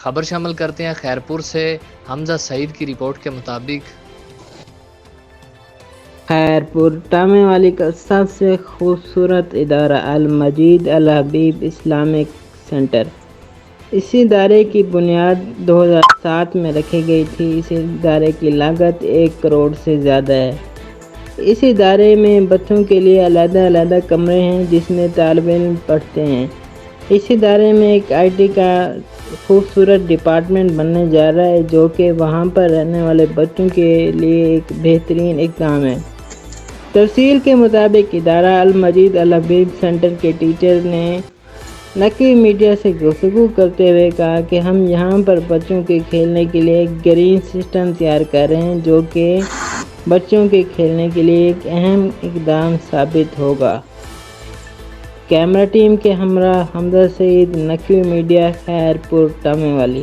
خبر شامل کرتے ہیں خیرپور سے حمزہ سعید کی رپورٹ کے مطابق خیرپور ٹامے والی کا سب سے خوبصورت ادارہ المجید الحبیب اسلامک سینٹر، اس ادارے کی بنیاد 2007 میں رکھی گئی تھی۔ اس ادارے کی لاگت 1 کروڑ سے زیادہ ہے۔ اس ادارے میں بچوں کے لیے علیحدہ کمرے ہیں جس میں طالب علم پڑھتے ہیں۔ اس ادارے میں ایک IT کا خوبصورت ڈپارٹمنٹ بننے جا رہا ہے جو کہ وہاں پر رہنے والے بچوں کے لیے ایک بہترین اقدام ہے۔ تفصیل کے مطابق ادارہ المجید الحبیب سینٹر کے ٹیچر نے نقلی میڈیا سے گفتگو کرتے ہوئے کہا کہ ہم یہاں پر بچوں کے کھیلنے کے لیے ایک گرین سسٹم تیار کر رہے ہیں جو کہ بچوں کے کھیلنے کے لیے ایک اہم اقدام ثابت ہوگا۔ کیمرہ ٹیم کے ہمراہ حمزہ سعید، نقلی میڈیا، خیرپور ٹامے والی۔